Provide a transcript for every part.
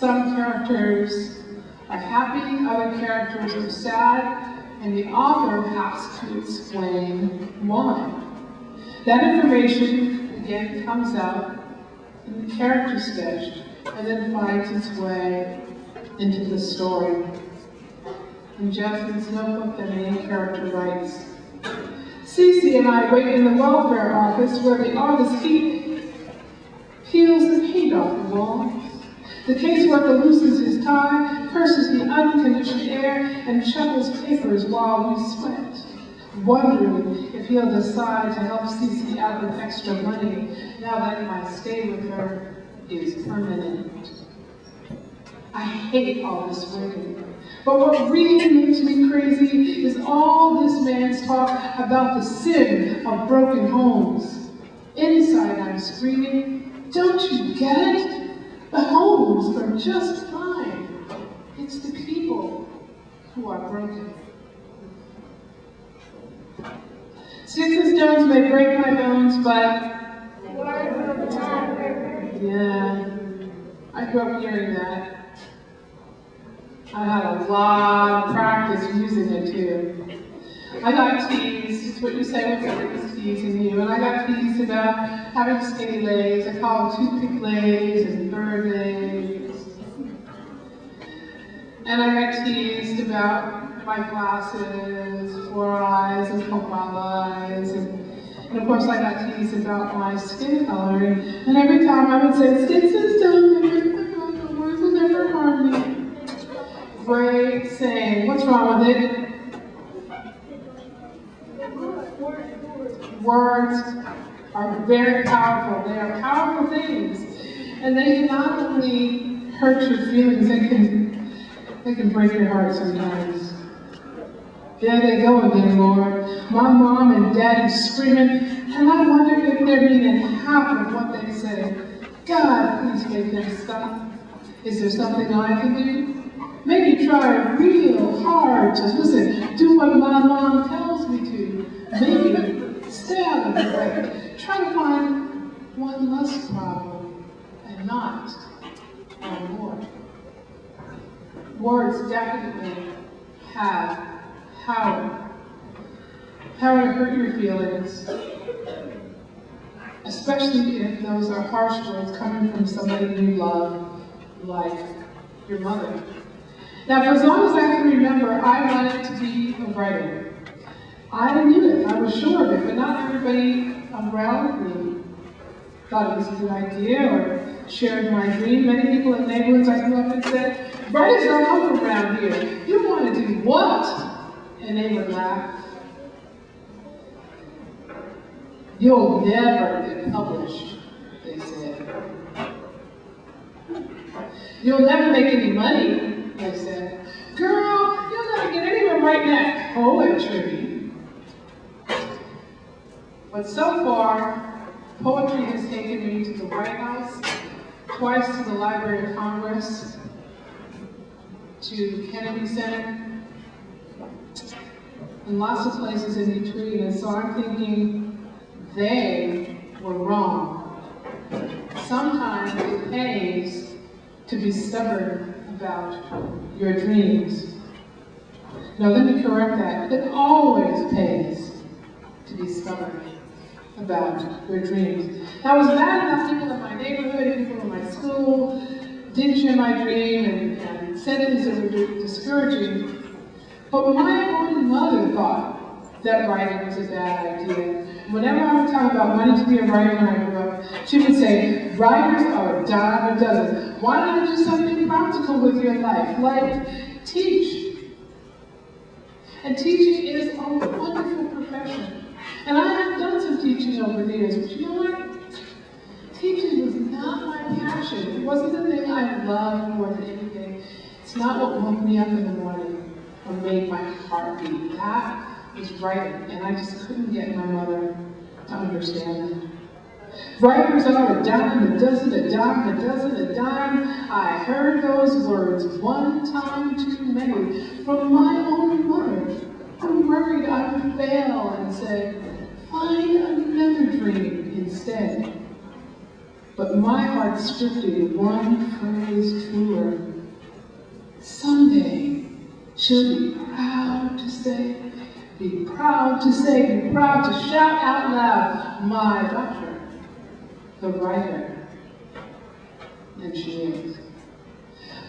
Some characters are happy, other characters are sad, and the author has to explain why. That information, again, comes out in the character sketch, and then finds its way into the story. In Justin's notebook, the main character writes, Cece and I wait in the welfare office where the artist peels the paint off the walls. The caseworker loosens his tie, curses the unconditioned air, and shuffles papers while we sweat, wondering if he'll decide to help Cece out with extra money now that my stay with her is permanent. I hate all this waiting. But what really makes me crazy is all this man's talk about the sin of broken homes. Inside I'm screaming, don't you get it? The homes are just fine. It's the people who are broken. Sticks and stones may break my bones, but yeah, I grew up hearing that. I had a lot of practice using it too. I got teased, it's what you say when somebody's teasing you, and I got teased about having skinny legs. I call them toothpick legs and bird legs. And I got teased about my glasses, 4 eyes and profile eyes, and of course I got teased about my skin coloring. And every time I would say, sticks and stones, the words will never harm me. Great saying. What's wrong with it? Words are very powerful. They are powerful things. And they can not only hurt your feelings, they can break your heart sometimes. There they go again, Lord. My mom and daddy screaming, and I wonder if they're meaning half of what they say. God, please make them stop. Is there something I can do? Maybe try real hard to listen, do what my mom tells me to. Maybe stay out of the way. Try to find one less problem and not one more. Words definitely have power to hurt your feelings, especially if those are harsh words coming from somebody you love, like your mother. Now, for as long as I can remember, I wanted to be a writer. I knew it, I was sure of it, but not everybody around me thought it was a good idea or shared my dream. Many people in neighborhoods I grew up in said, writers don't come from around here. You want to do what? And they would laugh. You'll never get published, they said. You'll never make any money, they said. Girl, you're not get anywhere writing that poetry. But so far, poetry has taken me to the White House, twice to the Library of Congress, to Kennedy Center, and lots of places in between. And so I'm thinking they were wrong. Sometimes it pays to be stubborn about your dreams. Now let me correct that. It always pays to be stubborn about your dreams. Now, it was bad enough people in my neighborhood, people in my school, didn't share my dream and said things that were discouraging. But my own mother thought that writing was a bad idea. Whenever I would talk about wanting to be a writer when I grew up, she would say, writers are a dime a dozen. Why not do something practical with your life, like teach? And teaching is a wonderful profession. And I have done some teaching over the years, but you know what? Teaching was not my passion. It wasn't the thing I loved more than anything. It's not what woke me up in the morning or made my heart beat. That was writing, and I just couldn't get my mother to understand that. Writers are a dime a dozen, a dime a dozen, a dime. I heard those words one time too many from my own mother, who worried I would fail and said, find another dream instead. but my heart drifted one phrase truer. Someday, she'll be proud to say, be proud to say, be proud to shout out loud, my daughter, the writer. And she is.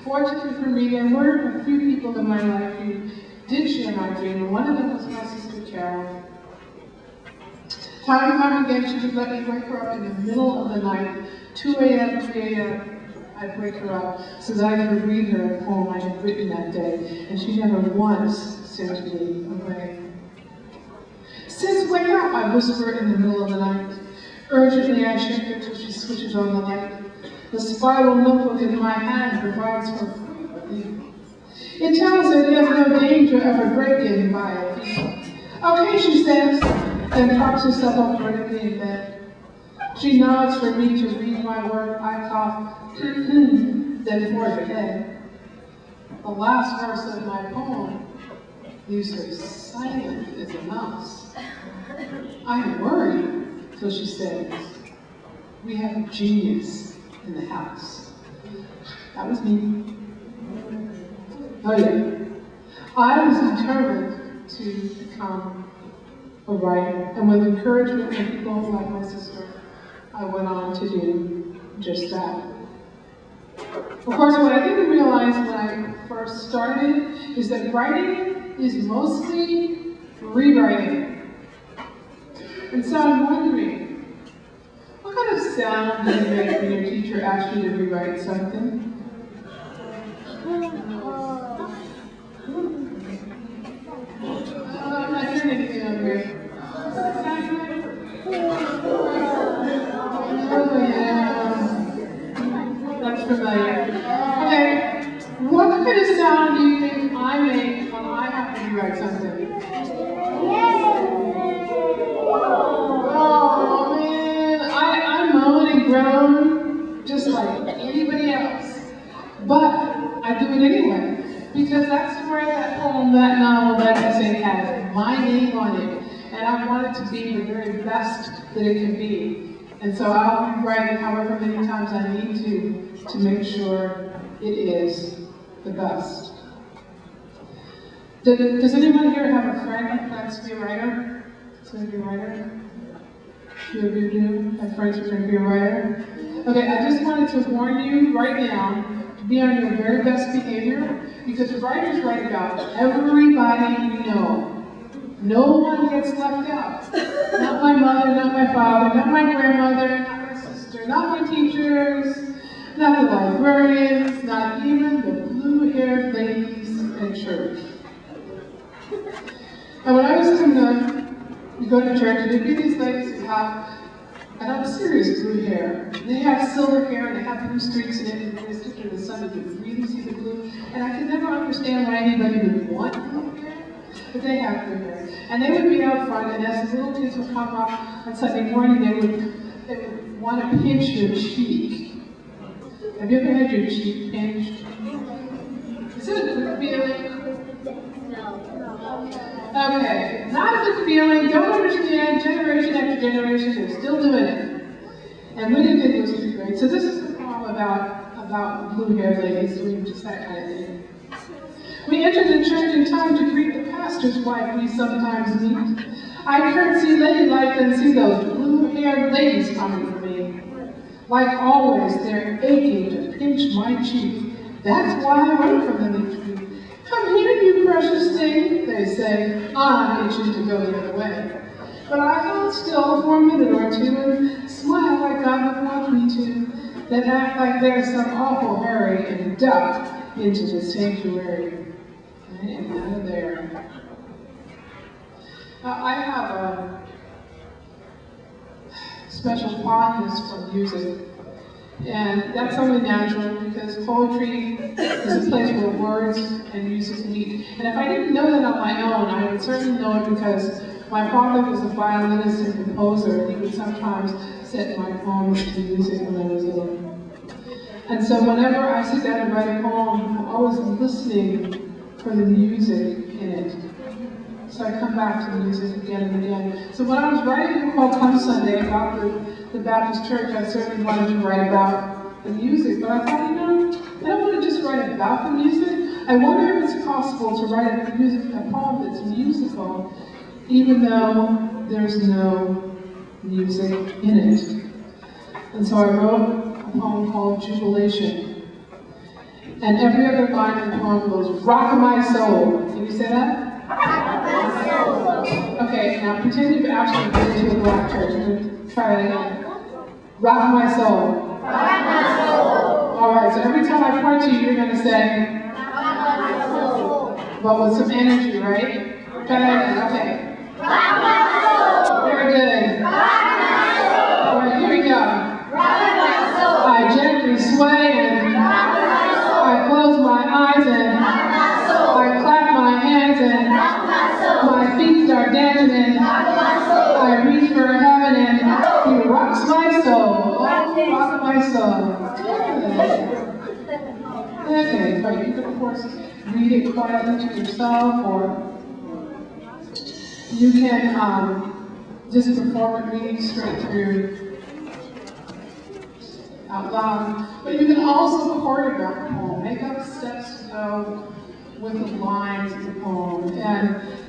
Fortunately for me, there were a few people in my life who did share my dream, and one of them was my sister Carol. Time and time again, she would let me wake her up in the middle of the night, 2 a.m., 3 a.m., I'd wake her up so that I could read her a poem I had written that day, and she never once sent me away. Sis, wake up, I whisper in the middle of the night. Urgently, I shake her till she switches on the light. The spiral notebook in my hand provides her food relief. It tells her there's no danger of a break-in by a thief. Okay, she says, then props herself up vertically in bed. She nods for me to read my work. I cough, then forge ahead. The last verse of my poem leaves her silent as a mouse. I'm worried, till she says, we have a genius in the house. That was me. Oh yeah. I was determined to become a writer, and with encouragement from people like my sister, I went on to do just that. Of course, what I didn't realize when I first started is that writing is mostly rewriting. And so I'm wondering, what kind of sound do you make when your teacher asks you to rewrite something? I'm not hearing anything over here. Oh yeah, that's familiar. Okay, what kind of sound do you think I make when I have to rewrite something? Oh man, I moan and groan just like anybody else. But I do it anyway, because that's where that poem, that novel, that essay has my name on it. And I want it to be the very best that it can be. And so I'll rewrite it however many times I need to make sure it is the best. Does anyone here have a friend who plans to be a writer? Is going to be a writer? Few of you do have friends who are going to be a writer? Okay, I just wanted to warn you right now to be on your very best behavior, because writers write about everybody you know. No one gets left out. Not my mother, not my father, not my grandmother, not my sister, not my teachers, not the librarians, not even the blue-haired ladies in church. And when I was coming up, you go to church, and there'd be these ladies who have serious blue hair. They have silver hair, and they have blue streaks in it, and they stick in the sun, you can really see the blue. And I could never understand why anybody would want blue hair. But they have blue hair. And they would be out front, and as the little kids would come up on Sunday morning, they would want to pinch your cheek. Have you ever had your cheek pinched? Is it a good feeling? No. Okay, not a good feeling, don't understand, generation after generation, they're still doing it. And we didn't think it was too great. So this is the poem about blue-haired ladies doing just that kind of thing. We entered the church in time to greet the pastor's wife we sometimes meet. I curtsy ladylike and see those blue-haired ladies coming for me. Like always, they're aching to pinch my cheek. That's why I run from them each week. Come here, you precious thing, they say. I'm itching to go the other way. But I hold still for a minute or two and smile like God would want me to, then act like there's some awful hurry and duck into the sanctuary. I am out of there. Now, I have a special fondness for music, and that's only natural because poetry is a place where words and music meet. And if I didn't know that on my own, I would certainly know it because my father was a violinist and composer, and he would sometimes set my poems to music when I was little. And so whenever I sit down and write a poem, I'm always listening for the music in it. So I come back to the music again and again. So when I was writing the poem Come Sunday about the Baptist church, I certainly wanted to write about the music, but I thought, I don't want to just write about the music. I wonder if it's possible to write a poem that's musical, even though there's no music in it. And so I wrote a poem called Jubilation. And every other line in the poem goes, rock my soul. Can you say that? Rock my soul. Okay, now pretend you've actually been to a black church. I'm going to try that again. Rock my soul. Rock my soul. All right, so every time I point to you, you're going to say, rock my soul. But with some energy, right? Try that again. Okay. Rock my soul. Very good. Rock my soul. All right, here we go. Rock my soul. I gently sway and I close my eyes and I clap my hands and my feet start dancing and I reach for heaven and he rocks my soul. Oh, rock my soul. Okay, but you can of course read it quietly to yourself, or you can just perform it reading straight through out loud, but you can also choreograph the poem, make up steps to go with the lines of the poem. And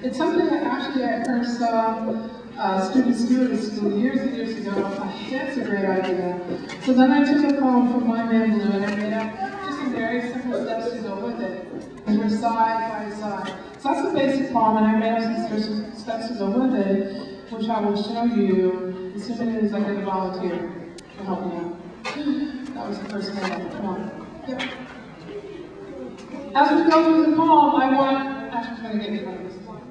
it's something that actually I first saw students do at school years and years ago. I thought, that's a great idea. So then I took a poem from My Man Blue and I made up just some very simple steps to go with it. And we're side by side. So that's the basic poem, and I made up some steps to go with it, which I will show you as soon as I get a volunteer to help me out. That was the first thing. Come on. Yep. As we go through the poem, I want. Actually, I'm going to get you one of this one.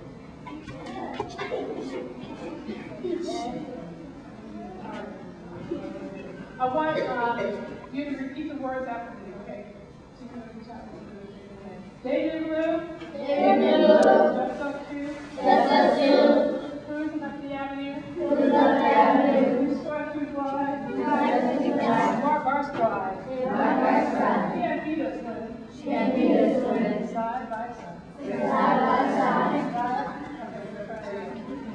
I want you to repeat the words after me, okay? David Blue. David Blue. Just us two. Just us two. Cruising up the avenue. Cruising up the avenue. Strike through drive. Strike through drive. Mark our stride. Mark our stride. She had beat us with. She had beat us with. Side by side. Side by side.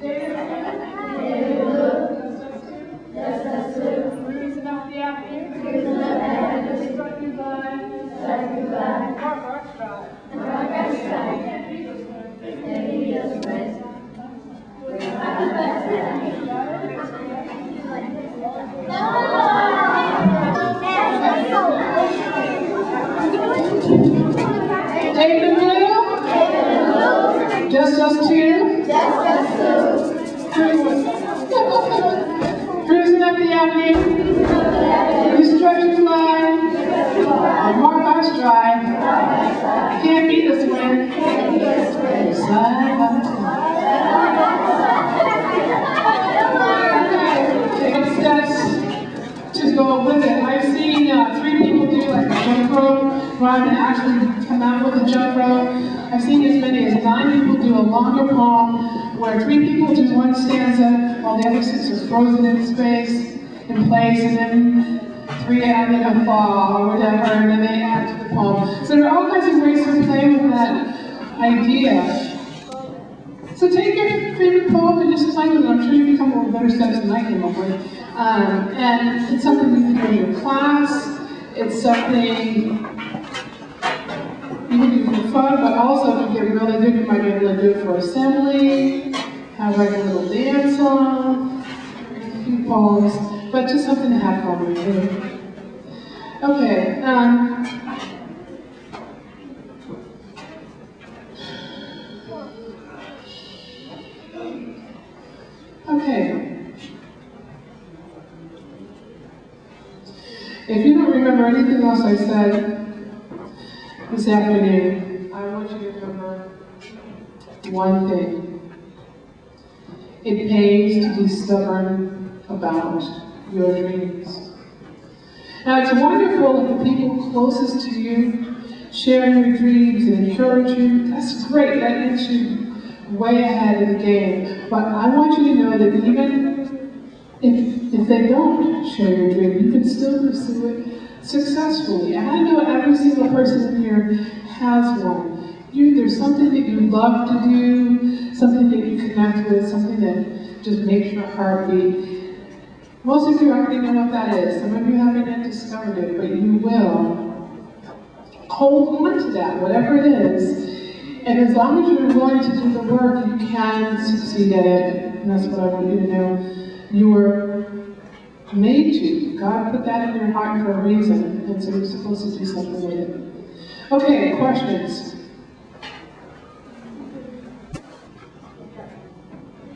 David Blue. David Blue. Just us two. Just us two. Cruising up the avenue. Cruising up the avenue. Strike through drive. Strike through drive. Mark our stride. Mark our stride. She had beat us with. She had beat us with. David Blue. Just us two. Just us two. Cruising up the avenue. You stretch the line. Mark our stride. Can't beat us when. Side by side. Steps to go with it. I've seen 3 people do like a jump rope, run and actually come out with a jump rope. I've seen as many as 9 people do a longer poem where 3 people do one stanza while the other 6 are frozen in space, in place, and then 3 add in a fall or whatever, and then they add to the poem. So there are all kinds of ways to play with that idea. So take your favorite poem and just play with it. I'm sure you can come up with better steps than I came up with. And it's something you can do in your class. It's something you can do for fun, but also if you get really good, you might be able to do it for assembly, have like a little dance song, a few poems, but just something to have fun with, really. Okay. Okay. If you don't remember anything else I said this afternoon, I want you to remember one thing. It pays to be stubborn about your dreams. Now, it's wonderful if the people closest to you share your dreams and encourage you. That's great. That makes you way ahead of the game. But I want you to know that even if they don't share your dream, you can still pursue it successfully. And I know every single person in here has one. there's something that you love to do, something that you connect with, something that just makes your heart beat. Most of you already know what that is. Some of you haven't yet discovered it, but you will. Hold on to that, whatever it is. And as long as you're willing to do the work, you can succeed at it. And that's what I want you to know. You were made to. God put that in your heart for a reason. And so you're supposed to do something with it. Okay, questions?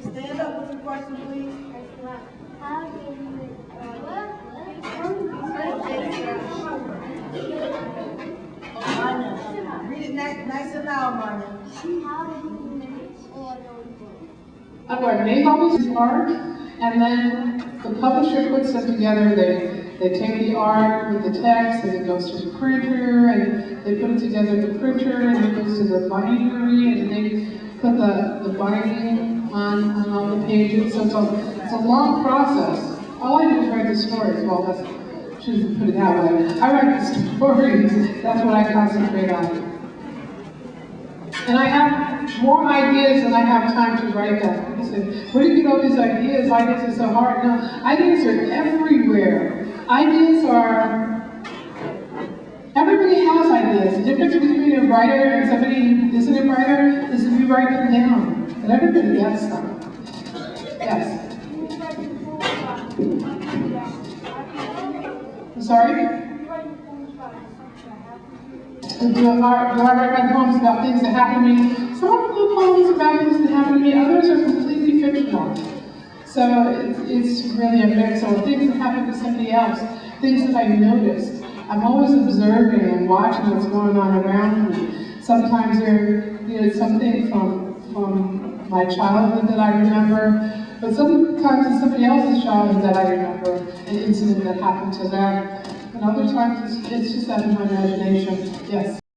Stand up with your question, please. How do you Read it nice and loud, Marna. how They publish the art, and then the publisher puts them together. They take the art with the text, and it goes to the printer, and they put it together in the printer, and it goes to the bindery, and they put the binding on all the pages. So it's a long process. All I do is write the stories. Well, that's shouldn't put it that way. I write the stories. That's what I concentrate on. And I have more ideas than I have time to write them. He said, where do you get all these ideas? Ideas are so hard. No, ideas are everywhere. Ideas are, everybody has ideas. The difference between a writer and somebody who isn't a writer is if you write them down. But everybody gets them. Yes? I'm sorry? Do I write my poems about things that happen to me? Some of the poems about things that happen to me, others are completely fictional. So it's really a mix of things that happen to somebody else, things that I noticed. I'm always observing and watching what's going on around me. Sometimes there's something from my childhood that I remember, but sometimes it's somebody else's childhood that I remember, an incident that happened to them. And other times it's just out of my imagination. Yeah.